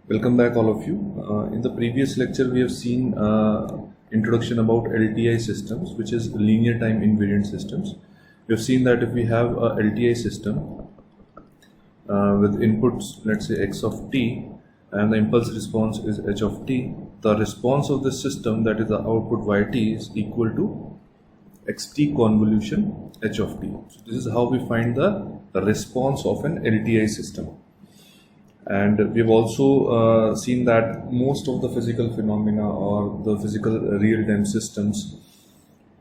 Welcome back all of you. In the previous lecture we have seen introduction about LTI systems, which is linear time invariant systems. We have seen that if we have a LTI system with inputs, let's say x of t, and the impulse response is h of t, the response of this system, that is the output yt, is equal to xt convolution h of t. So this is how we find the response of an LTI system. And we've also seen that most of the physical phenomena or the physical real-time systems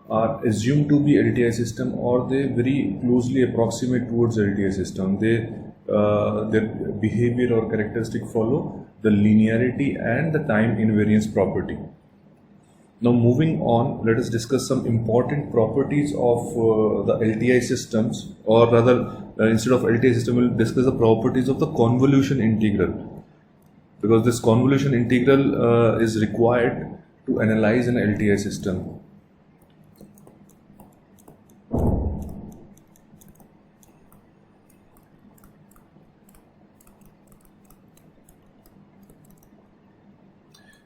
are assumed to be LTI system, or they very closely approximate towards LTI system. Their behavior or characteristic follow the linearity and the time invariance property. Now moving on, let us discuss some important properties of the LTI systems, or rather instead of LTI system we'll discuss the properties of the convolution integral, because this convolution integral is required to analyze an LTI system.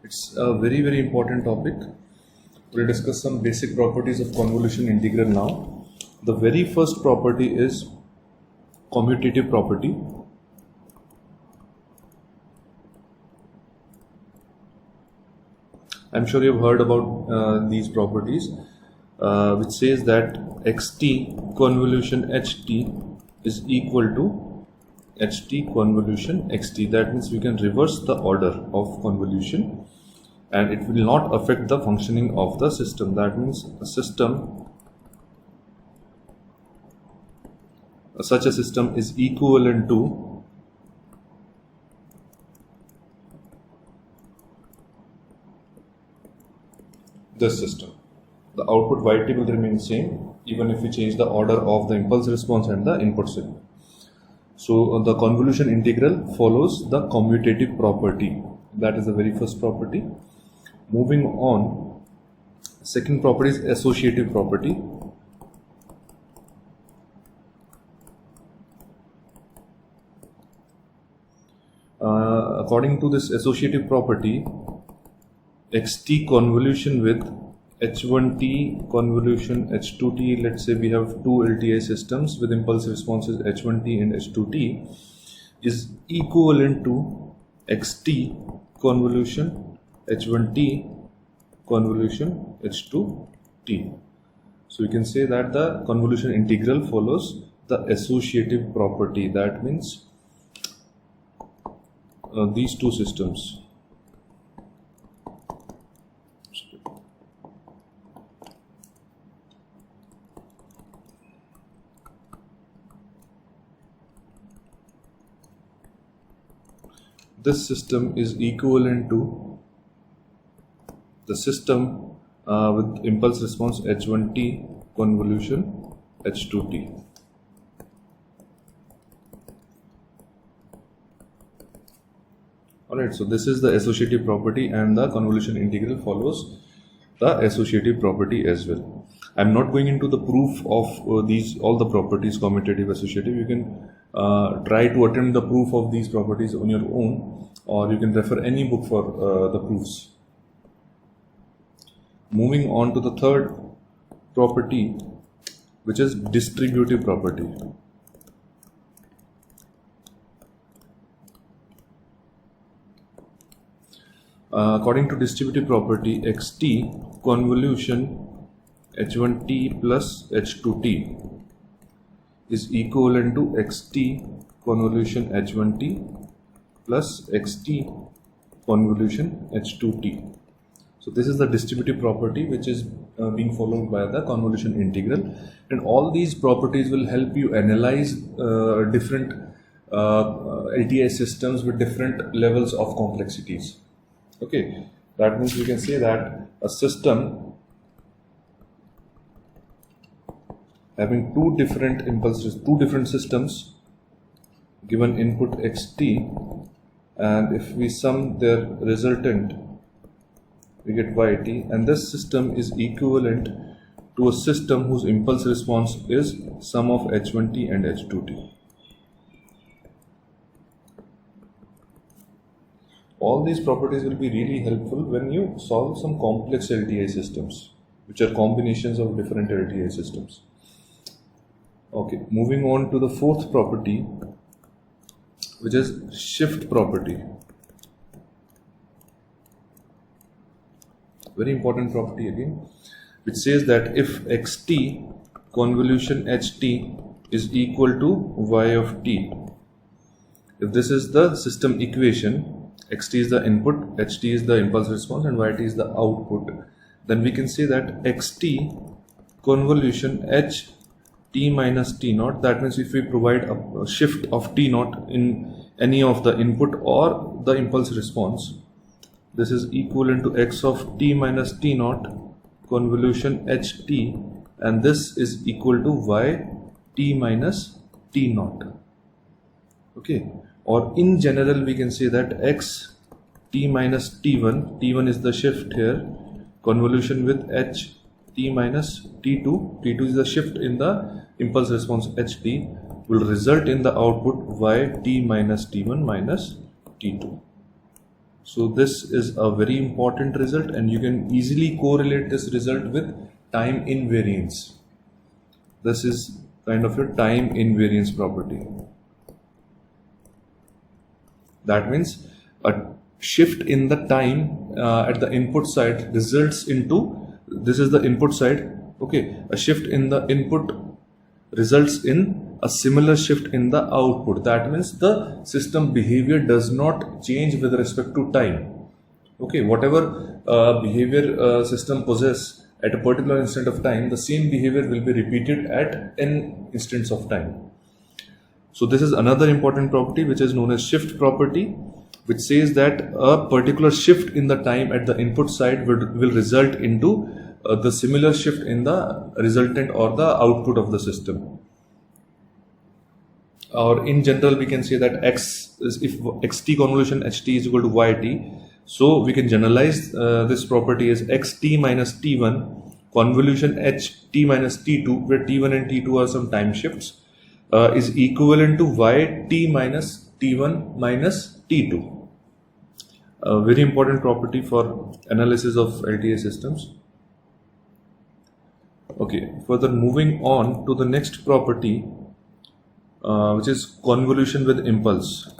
It's a very important topic. We'll discuss some basic properties of convolution integral now. The very first property is commutative property. I'm sure you've heard about these properties, which says that xt convolution ht is equal to ht convolution xt. That means we can reverse the order of convolution and it will not affect the functioning of the system. That means a system, such a system is equivalent to this system. The output yt will remain same even if we change the order of the impulse response and the input signal. So the convolution integral follows the commutative property. That is the very first property. Moving on, second property is associative property. According to this associative property, xt convolution with h1t convolution h2t, let's say we have two LTI systems with impulse responses h1t and h2t, is equivalent to xt convolution h1t convolution h2t. So we can say that the convolution integral follows the associative property. That means these two systems, this system is equivalent to the system with impulse response h1t convolution h2t. Alright, so this is the associative property and the convolution integral follows the associative property as well. I'm not going into the proof of all the properties, commutative, associative. You can try to attempt the proof of these properties on your own, or you can refer any book for the proofs. Moving on to the third property, which is distributive property. According to distributive property, xt convolution h1t plus h2t is equivalent to xt convolution h1t plus xt convolution h2t. So this is the distributive property which is being followed by the convolution integral, and all these properties will help you analyze different LTI systems with different levels of complexities. Okay, that means we can say that a system having two different impulses, two different systems, given input xt, and if we sum their resultant, we get yt, and this system is equivalent to a system whose impulse response is sum of h1t and h2t. All these properties will be really helpful when you solve some complex LTI systems, which are combinations of different LTI systems. Okay, moving on to the fourth property, which is shift property. Very important property again, which says that if xt convolution ht is equal to y of t, if this is the system equation, xt is the input, ht is the impulse response, and yt is the output, then we can say that xt convolution h t minus t naught, that means if we provide a shift of t naught in any of the input or the impulse response, this is equivalent to x of t minus t naught convolution ht, and this is equal to y t minus t naught. Okay, or in general we can say that x t minus t1, t1 is the shift here, convolution with h t minus t2, t2 is the shift in the impulse response ht, will result in the output y t minus t1 minus t2. So this is a very important result, and you can easily correlate this result with time invariance. This is kind of a time invariance property. That means a shift in the time at the input side results into, this is the input side, okay, a shift in the input results in a similar shift in the output. That means the system behavior does not change with respect to time. Okay, whatever behavior system possess at a particular instant of time, the same behavior will be repeated at n instants of time. So this is another important property which is known as shift property, which says that a particular shift in the time at the input side will result into the similar shift in the resultant or the output of the system. Or in general we can say that x is, if xt convolution ht is equal to yt, so we can generalize this property as xt minus t1 convolution ht minus t2, where t1 and t2 are some time shifts, is equivalent to yt minus t1 minus t2. A very important property for analysis of LTI systems. Okay, further moving on to the next property, which is convolution with impulse.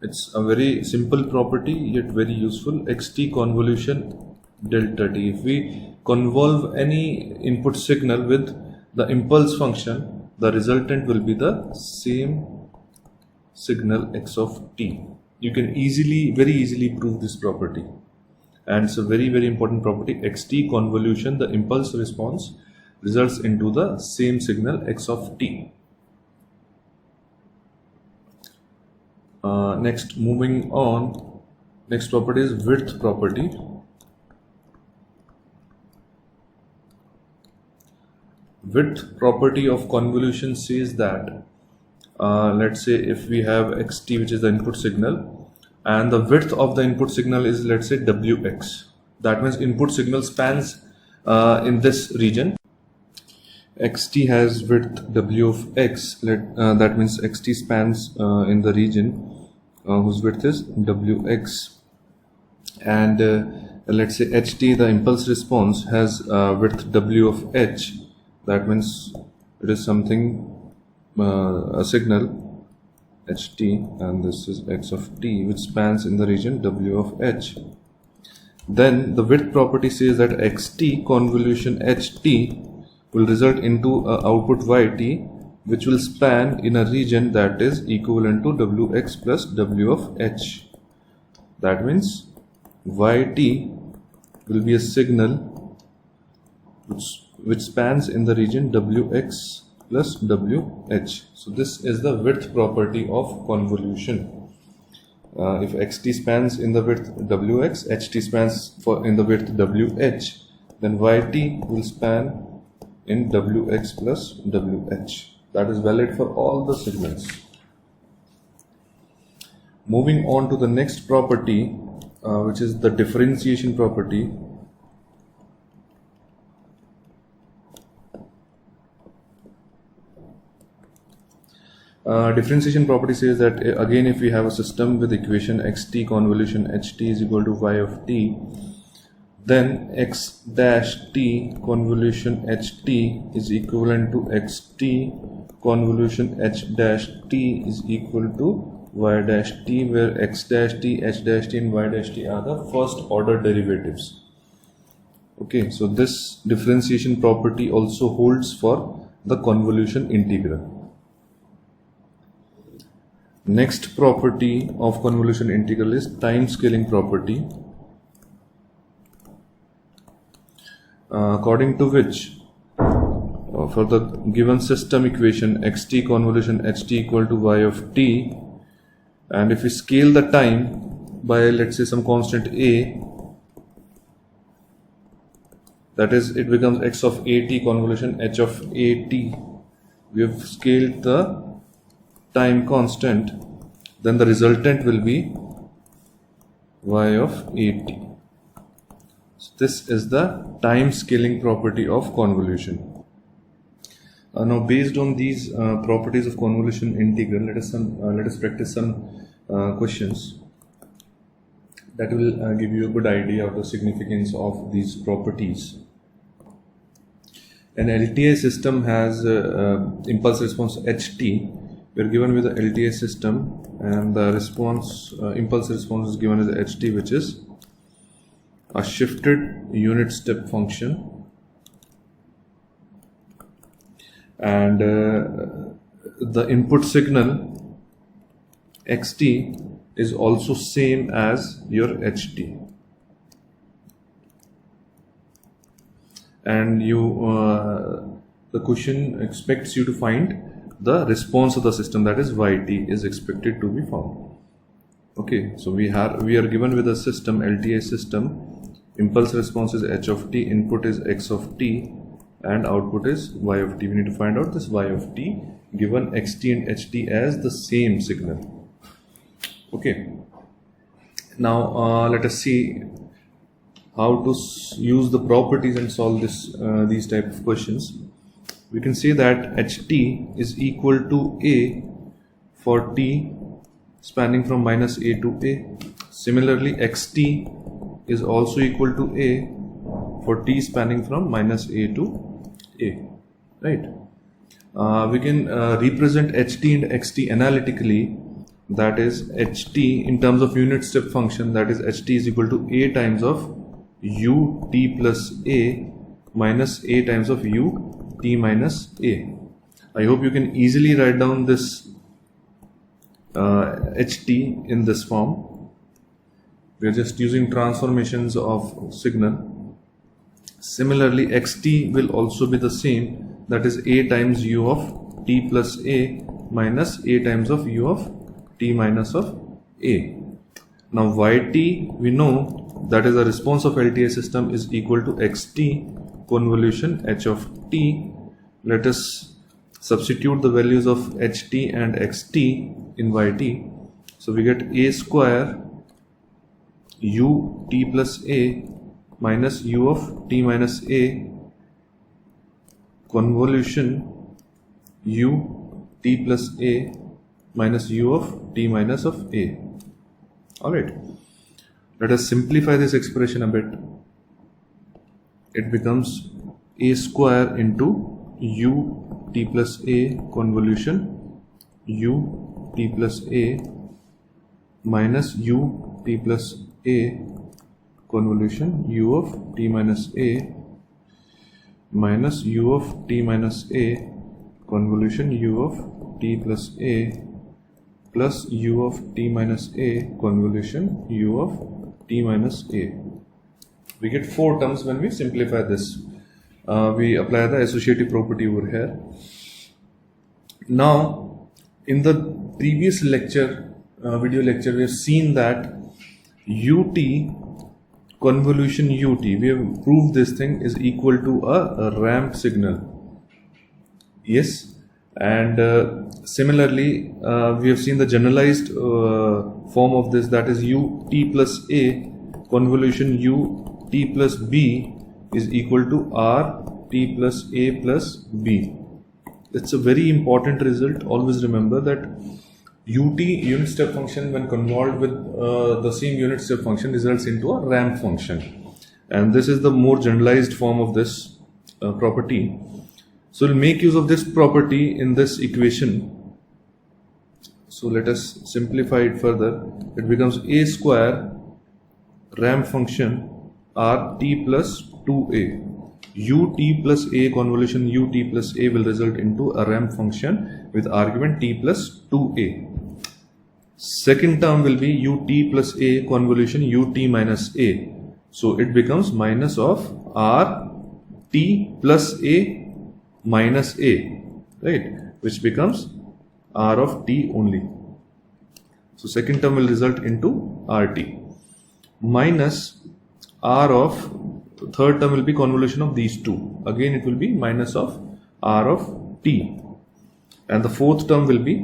It's a very simple property yet very useful. Xt convolution delta t. If we convolve any input signal with the impulse function, the resultant will be the same signal x of t. You can very easily prove this property, and it's a very important property. Xt convolution, the impulse response results into the same signal x of t. Next, moving on, next property is width property. Width property of convolution says that let's say if we have xt, which is the input signal, and the width of the input signal is, let's say, wx. That means input signal spans in this region. Xt has width w of x, that means xt spans in the region whose width is wx, and let's say ht, the impulse response, has width w of h. That means it is something, a signal ht, and this is x of t, which spans in the region w of h. Then the width property says that xt convolution ht will result into output yt, which will span in a region that is equivalent to wx plus w of h. That means yt will be a signal which spans in the region wx plus wh. So this is the width property of convolution. If xt spans in the width wx, ht spans in the width wh, then yt will span in wx plus wh. That is valid for all the signals. Moving on to the next property, which is the differentiation property. Differentiation property says that again, if we have a system with equation xt convolution ht is equal to y of t, then x dash t convolution ht is equivalent to xt convolution h dash t is equal to y dash t, where x dash t, h dash t and y dash t are the first order derivatives. Okay, so this differentiation property also holds for the convolution integral. Next property of convolution integral is time scaling property, according to which for the given system equation xt convolution ht equal to y of t, and if we scale the time by, let's say, some constant a, that is, it becomes x of at convolution h of at. We have scaled the time constant, then the resultant will be y of at. So this is the time scaling property of convolution. Now, based on these properties of convolution integral, let us practice some questions that will give you a good idea of the significance of these properties. An LTI system has impulse response ht. We are given with the LTI system, and the response impulse response is given as ht, which is a shifted unit step function, and the input signal xt is also same as your ht, and the question expects you to find the response of the system, that is yt is expected to be found. Okay, so we are given with a system, LTI system, impulse response is h of t, input is x of t, and output is y of t. We need to find out this y of t given xt and ht as the same signal. Okay, now let us see how to use the properties and solve these type of questions. We can say that ht is equal to a for t spanning from minus a to a. Similarly, xt is also equal to a for t spanning from minus a to a, right? We can represent ht and xt analytically, that is ht in terms of unit step function, that is ht is equal to a times of u t plus a minus a times of u t minus a. I hope you can easily write down this ht in this form. We are just using transformations of signal. Similarly, xt will also be the same, that is a times u of t plus a minus a times of u of t minus of a. Now yt, we know that is the response of LTI system is equal to xt convolution h of t. Let us substitute the values of ht and xt in yt. So we get a square u t plus a minus u of t minus a convolution u t plus a minus u of t minus of a. Alright, let us simplify this expression a bit. It becomes a square into u t plus a convolution u t plus a minus u t plus a convolution u of t minus a minus u of t minus a convolution u of t plus a plus u of t minus a convolution u of t minus a. We get 4 terms when we simplify this. We apply the associative property over here. Now, in the previous lecture, video lecture, we have seen that ut convolution ut, we have proved this thing is equal to a ramp signal. Yes, and similarly, we have seen the generalized form of this, that is u t plus a convolution u t plus b is equal to r t plus a plus b. it's a very important result. Always remember that ut unit step function when convolved with the same unit step function results into a ramp function, and this is the more generalized form of this property. So we'll make use of this property in this equation. So let us simplify it further. It becomes a square ramp function rt plus 2a. ut plus a convolution ut plus a will result into a ramp function with argument t plus 2a. Second term will be ut plus a convolution ut minus a. So it becomes minus of r t plus a minus a, right, which becomes r of t only. So second term will result into rt minus r of third term will be convolution of these two. Again it will be minus of r of t, and the fourth term will be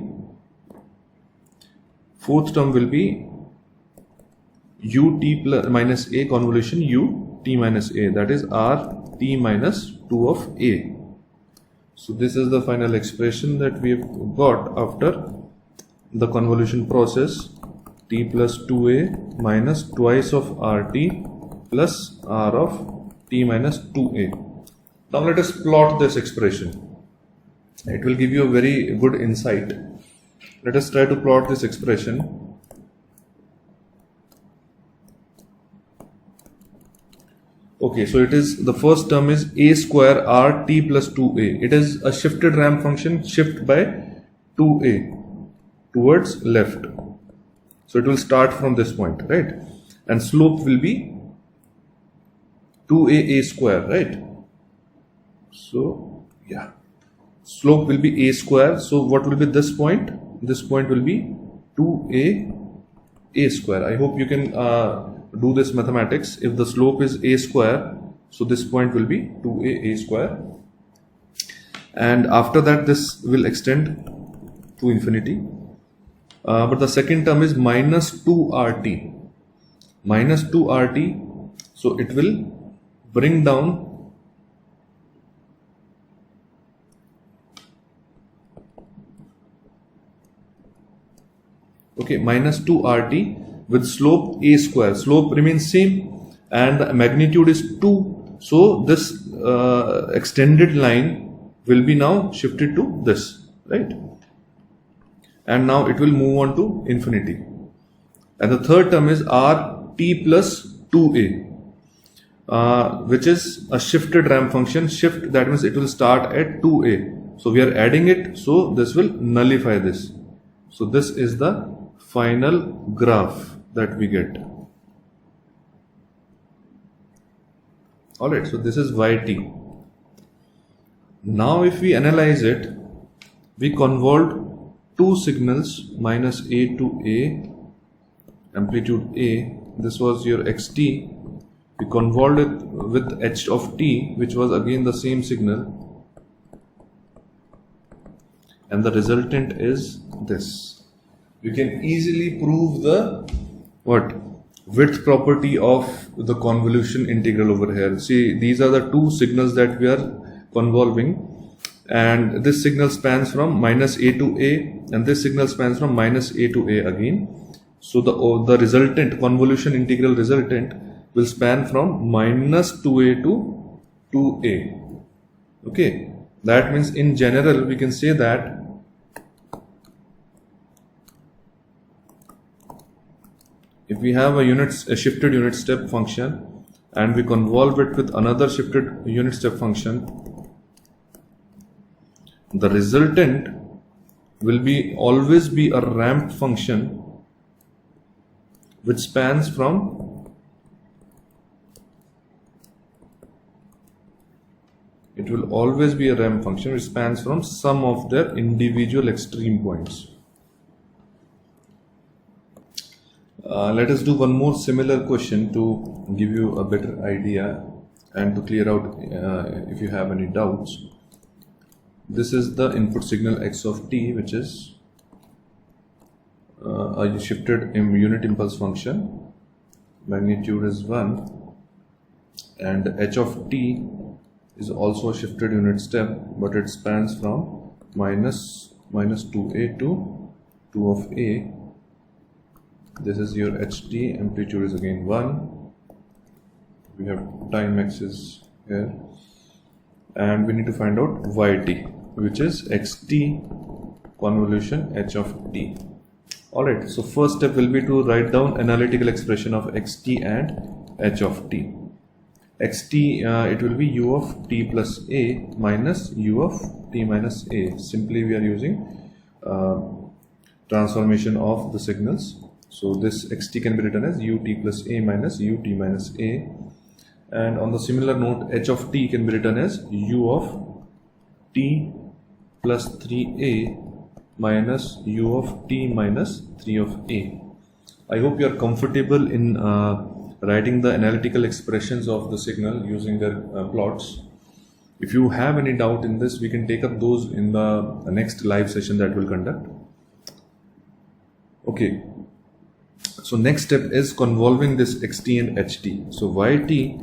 ut plus minus a convolution ut minus a, that is r t minus 2 of a. So this is the final expression that we have got after the convolution process, t plus 2a minus twice of rt plus r of t minus 2a. Now let us plot this expression. It will give you a very good insight. Let us try to plot this expression. Okay, so it is, the first term is a square r t plus 2a. It is a shifted ramp function, shift by 2a towards left. So it will start from this point, right? And slope will be 2a square, right? So yeah, slope will be a square. So what will be this point? This point will be 2a square. I hope you can do this mathematics. If the slope is a square, so this point will be 2a square, and after that this will extend to infinity. But the second term is minus 2rt, minus 2rt, so it will bring down minus 2rt with slope a square. Slope remains same and the magnitude is 2, so this extended line will be now shifted to this, right? And now it will move on to infinity. And the third term is r t plus 2a, which is a shifted ramp function. Shift, that means it will start at 2a, so we are adding it, so this will nullify this. So this is the final graph that we get. Alright, so this is yt. Now if we analyze it, we convolved two signals, minus a to a, amplitude a, this was your xt. We convolved it with h of t, which was again the same signal, and the resultant is this. You can easily prove the width property of the convolution integral over here. See, these are the two signals that we are convolving, and this signal spans from minus a to a, and this signal spans from minus a to a again. So the resultant convolution integral resultant will span from minus 2a to 2a. Okay, that means in general we can say that if we have a shifted unit step function and we convolve it with another shifted unit step function, the resultant will always be a ramp function which spans from some of their individual extreme points. Let us do one more similar question to give you a better idea and to clear out if you have any doubts. This is the input signal x of t, which is a shifted unit impulse function. Magnitude is 1, and h of t is also a shifted unit step, but it spans from minus 2a to 2 of a. This is your ht, amplitude is again 1. We have time axis here, and we need to find out yt, which is xt convolution h of t. Alright, so first step will be to write down analytical expression of xt and h of t. Xt, it will be u of t plus a minus u of t minus a. Simply we are using transformation of the signals. So this xt can be written as ut plus a minus ut minus a. And on the similar note, h of t can be written as u of t plus 3a minus u of t minus 3 of a. I hope you are comfortable in writing the analytical expressions of the signal using their plots. If you have any doubt in this, we can take up those in the next live session that we'll conduct. Okay, so next step is convolving this xt and ht. So yt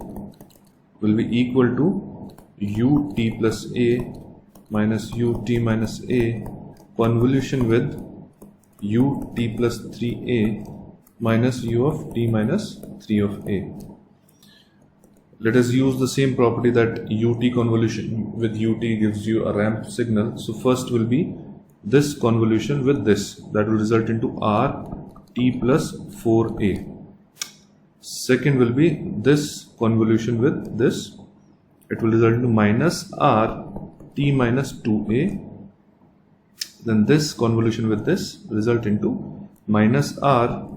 will be equal to ut plus a minus ut minus a convolution with ut plus 3a minus u of t minus 3 of a. Let us use the same property that ut convolution with ut gives you a ramp signal. So first will be this convolution with this, that will result into r t plus 4a. Second will be this convolution with this, it will result into minus r t minus 2a. Then this convolution with this result into minus r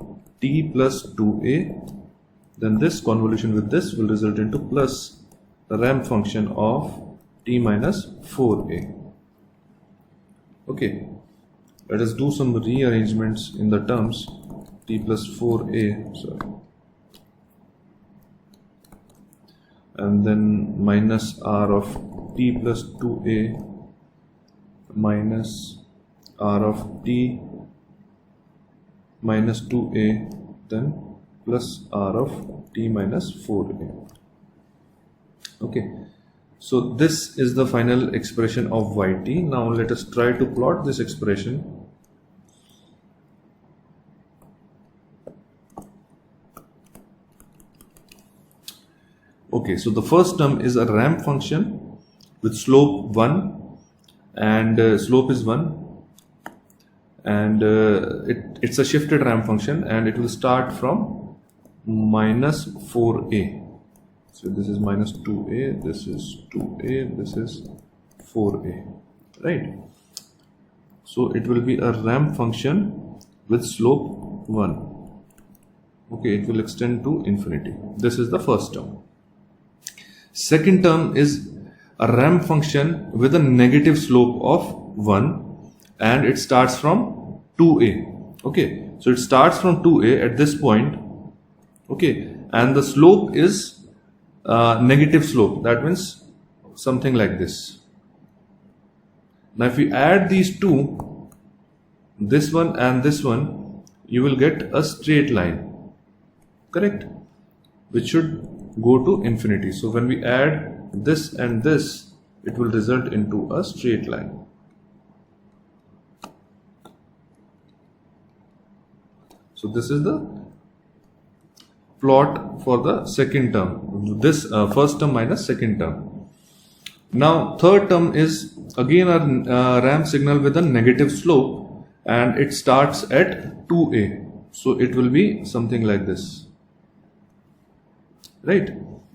t plus 2a. Then this convolution with this will result into plus the ramp function of t minus 4a. Okay, let us do some rearrangements in the terms. T plus 4a, sorry, and then minus r of t plus 2a minus r of t minus 2a, then plus r of t minus 4a. Okay, so this is the final expression of yt. Now let us try to plot this expression. Okay, so the first term is a ramp function with slope 1, and slope is 1, and it's a shifted ramp function, and it will start from minus 4a. So this is minus 2a, this is 2a, this is 4a, right? So it will be a ramp function with slope 1. Okay, it will extend to infinity. This is the first term. Second term is a ramp function with a negative slope of 1, and it starts from 2a. Okay, so it starts from 2a at this point. Okay, and the slope is negative slope. That means something like this. Now if we add these two, this one and this one, you will get a straight line, correct, which should go to infinity. So when we add this and this, it will result into a straight line. So this is the plot for the second term, this first term minus second term. Now third term is again a ramp signal with a negative slope, and it starts at 2a. So it will be something like this, right?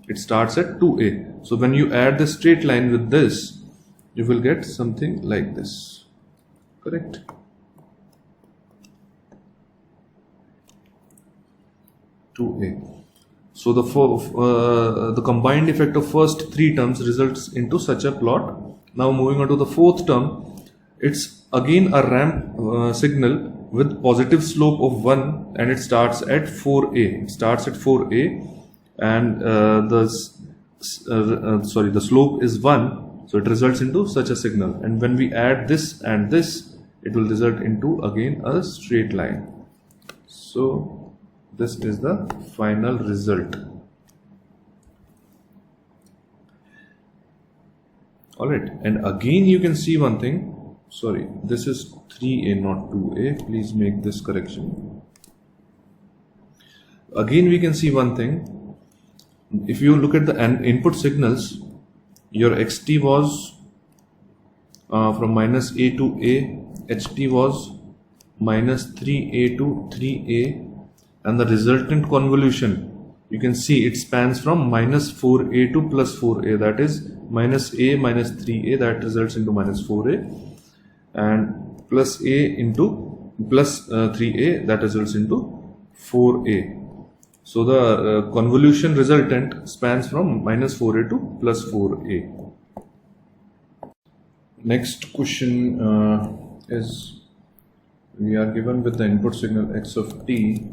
It starts at 2a. So when you add the straight line with this, you will get something like this, correct? So the combined effect of first three terms results into such a plot. Now moving on to the fourth term, it's again a ramp signal with positive slope of 1, and it starts at 4a. It starts at 4a, and the slope is 1, so it results into such a signal. And when we add this and this, it will result into again a straight line. So this is the final result. Alright, and again you can see one thing, sorry, this is 3a, not 2a. Please make this correction. Again, we can see one thing. If you look at the input signals, your xt was from minus a to a, ht was minus 3a to 3a, and the resultant convolution, you can see it spans from minus 4a to plus 4a, that is minus a minus 3a, that results into minus 4a, and plus a into plus 3a, that results into 4a. So the convolution resultant spans from minus 4a to plus 4a. Next question is, we are given with the input signal x of t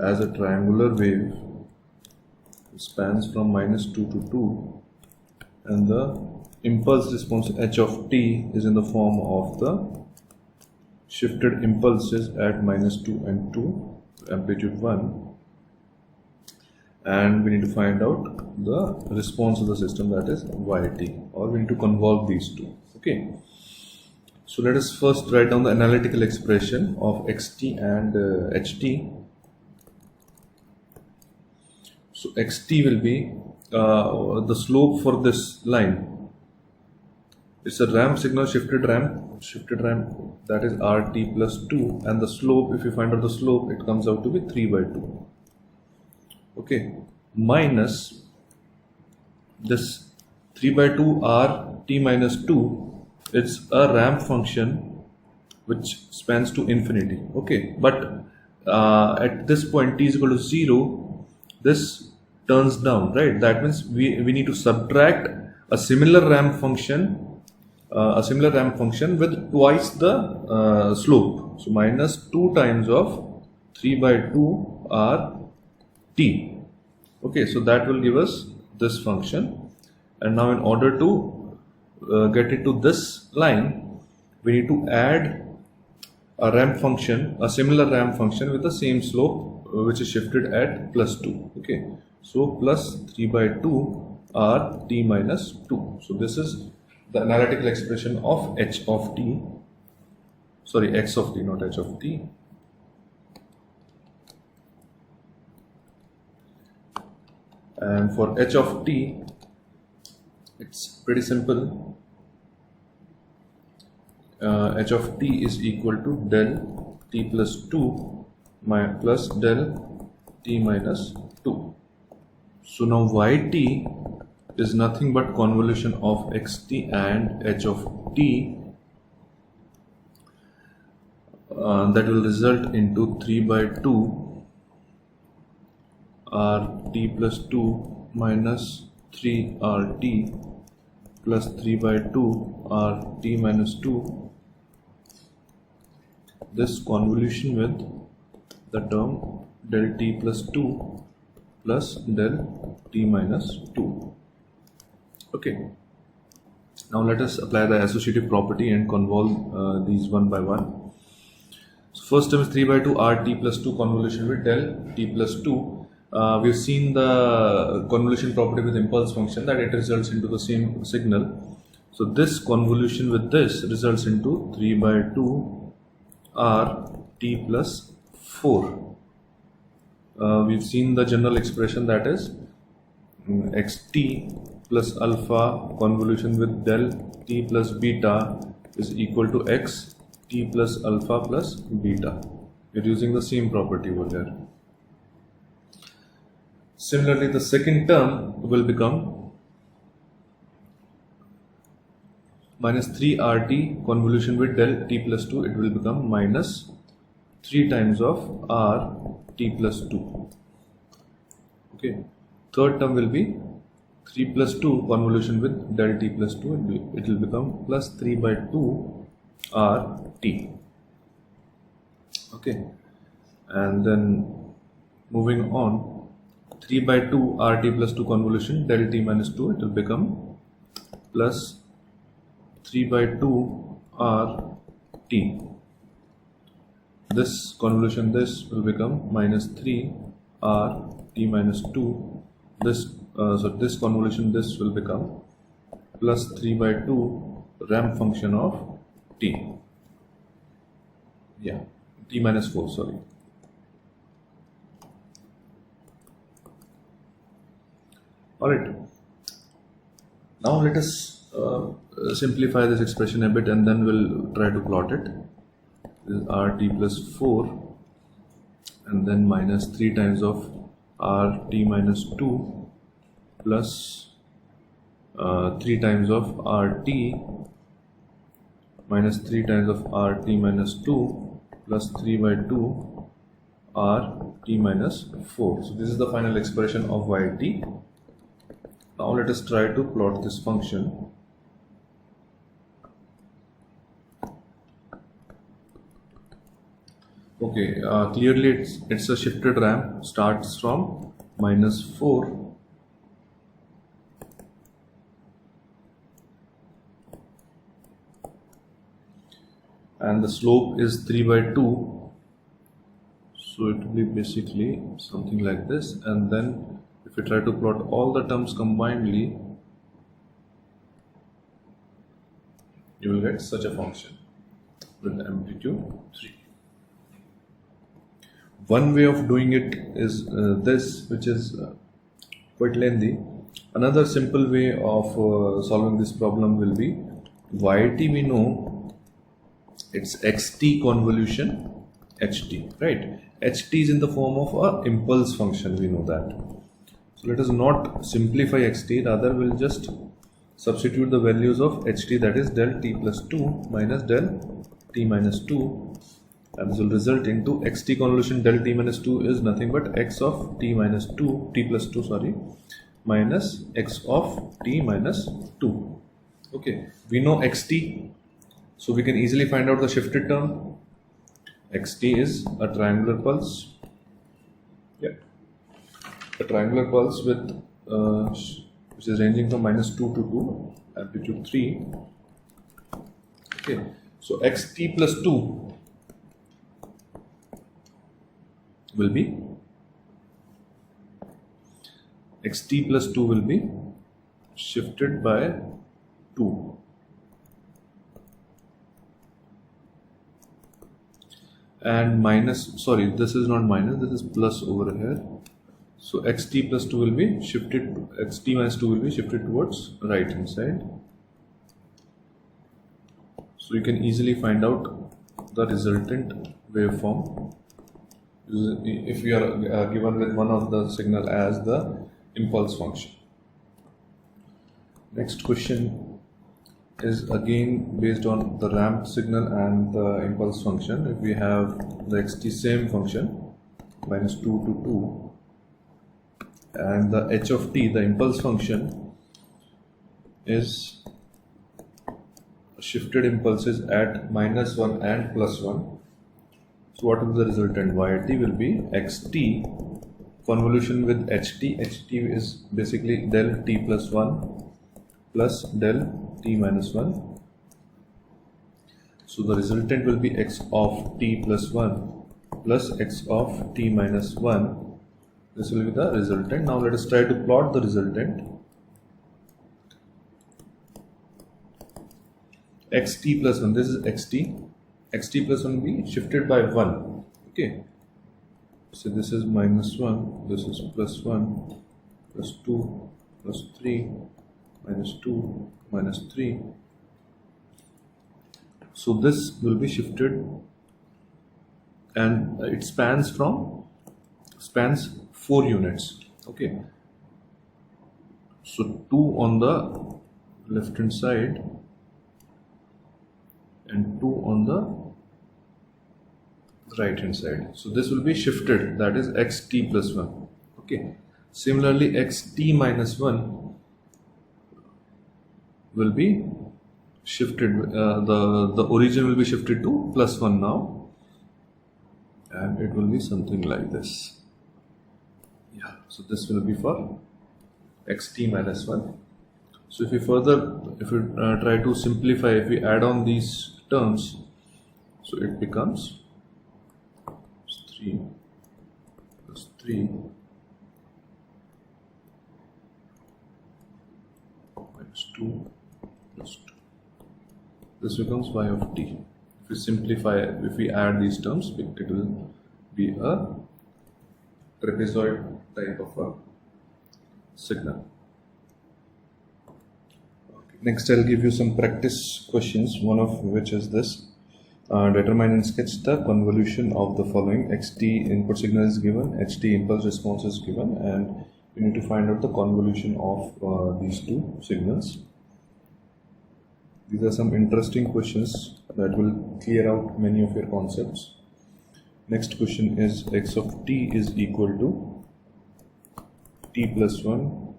as a triangular wave, spans from minus 2 to 2, and the impulse response h of t is in the form of the shifted impulses at minus 2 and 2, amplitude 1, and we need to find out the response of the system, that is yt, or we need to convolve these two. Okay, so let us first write down the analytical expression of xt and ht. So xt will be the slope for this line. It's a ramp signal, shifted ramp, that is rt plus 2, and the slope, if you find out the slope, it comes out to be 3 by 2. Okay, minus this 3 by 2 r t minus 2, it's a ramp function which spans to infinity. Okay, but at this point t is equal to 0, this turns down, right? That means we need to subtract a similar ramp function with twice the slope. So minus 2 times of 3 by 2 r t. Okay, so that will give us this function, and now in order to get it to this line, we need to add a ramp function, a similar ramp function with the same slope, which is shifted at plus 2. Okay, so plus 3 by 2 r t minus 2. So this is the analytical expression of h of t, sorry, x of t, not h of t. And for h of t, it's pretty simple. H of t is equal to del t plus 2 plus del t minus 2. So now yt is nothing but convolution of xt and h of t, that will result into 3 by 2 rt plus 2 minus 3 rt plus 3 by 2 rt minus 2, this convolution with the term del t plus 2 plus del t minus 2. Okay, now let us apply the associative property and convolve these one by one. So first term is 3 by 2 rt plus 2 convolution with del t plus 2. We've seen the convolution property with impulse function, that it results into the same signal. So this convolution with this results into 3 by 2 r t plus 4. We've seen the general expression, that is xt plus alpha convolution with del t plus beta is equal to x t plus alpha plus beta. We're using the same property over here. Similarly, the second term will become minus 3 rt convolution with del t plus 2, it will become minus 3 times of r t plus 2. Okay, third term will be 3 plus 2 convolution with del t plus 2, it will become plus 3 by 2 r t. Okay, and then moving on, 3 by 2 rt plus 2 convolution del t minus 2, it will become plus 3 by 2 r t. This convolution, this will become minus 3 r t minus 2. This so this convolution, this will become plus 3 by 2 ramp function of t. Yeah, t minus 4, sorry. Alright, now let us simplify this expression a bit and then we'll try to plot it. This is rt plus 4 and then minus 3 times of rt minus 2 plus 3 times of rt minus 3 times of rt minus 2 plus 3 by 2 rt minus 4. So this is the final expression of yt. Now let us try to plot this function. Okay, clearly it's a shifted ramp, starts from minus 4 and the slope is 3 by 2, so it will be basically something like this, and then if we try to plot all the terms combinedly, you will get such a function with amplitude 3. One way of doing it is this, which is quite lengthy. Another simple way of solving this problem will be yt, we know it's xt convolution ht, right? ht is in the form of a impulse function, we know that. So let us not simplify xt, rather we'll just substitute the values of ht, that is del t plus 2 minus del t minus 2, and this will result into xt convolution del t minus 2 is nothing but x of t minus 2, t plus 2, sorry, minus x of t minus 2. Okay, we know xt, so we can easily find out the shifted term. xt is a triangular pulse. Yeah, a triangular pulse with which is ranging from minus 2 to 2, amplitude 3. Okay, so xt plus 2 will be xt plus 2 will be shifted by 2. And minus, sorry, this is not minus, this is plus over here. So xt plus 2 will be shifted, xt minus 2 will be shifted towards right hand side. So you can easily find out the resultant waveform if we are given with one of the signal as the impulse function. Next question is again based on the ramp signal and the impulse function. If we have the xt same function, minus 2 to 2, and the h of t, the impulse function, is shifted impulses at minus 1 and plus 1. So what will be the resultant? Yt will be xt convolution with ht. ht is basically del t plus 1 plus del t minus 1. So the resultant will be x of t plus 1 plus x of t minus 1. This will be the resultant. Now let us try to plot the resultant. xt plus 1, this is xt. xt plus 1 will be shifted by 1. Okay. So this is minus 1, this is plus 1, plus 2, plus 3, minus 2, minus 3. So this will be shifted and it spans 4 units. Okay. So 2 on the left hand side and 2 on the right hand side. So this will be shifted, that is xt plus 1. Okay. Similarly, xt minus 1 will be shifted, the origin will be shifted to plus 1 now, and it will be something like this. Yeah, so this will be for xt minus 1. So if we try to simplify, if we add on these terms, so it becomes 3 plus 3 minus 2 plus 2. this becomes y of t. If we simplify, if we add these terms, it will be a trapezoid type of a signal. Okay. Next, I'll give you some practice questions, one of which is this. Determine and sketch the convolution of the following. xt input signal is given, ht impulse response is given, and you need to find out the convolution of these two signals. These are some interesting questions that will clear out many of your concepts. Next question is x of t is equal to t plus 1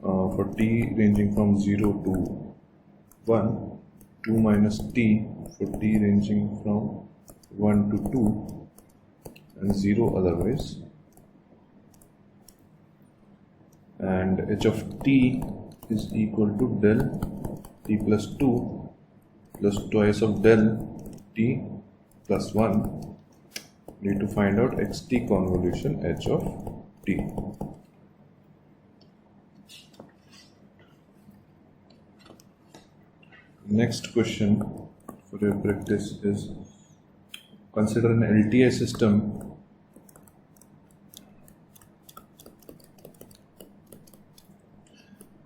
for t ranging from 0 to 1, 2 minus t for t ranging from 1 to 2 and 0 otherwise, and h of t is equal to del t plus 2 plus twice of del t plus 1. Need to find out xt convolution h of t. Next question for your practice is, consider an LTI system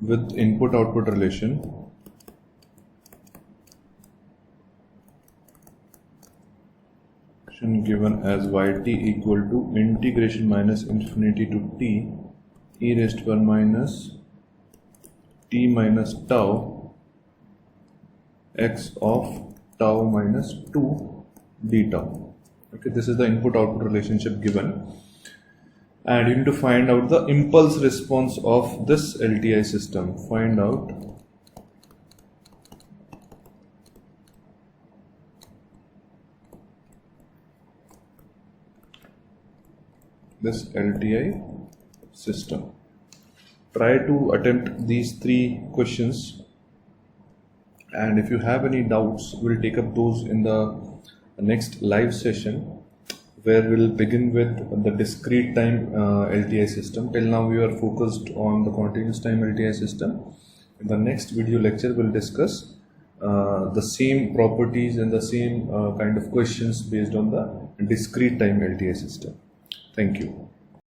with input-output relation given as yt equal to integration minus infinity to t e raised to power minus t minus tau x of tau minus 2 d tau. Okay, this is the input-output relationship given, and you need to find out the impulse response of this LTI system. Find out this LTI system. Try to attempt these 3 questions, and if you have any doubts, we'll take up those in the next live session, where we'll begin with the discrete time LTI system. Till now we are focused on the continuous time LTI system. In the next video lecture, we'll discuss the same properties and the same kind of questions based on the discrete time LTI system. Thank you.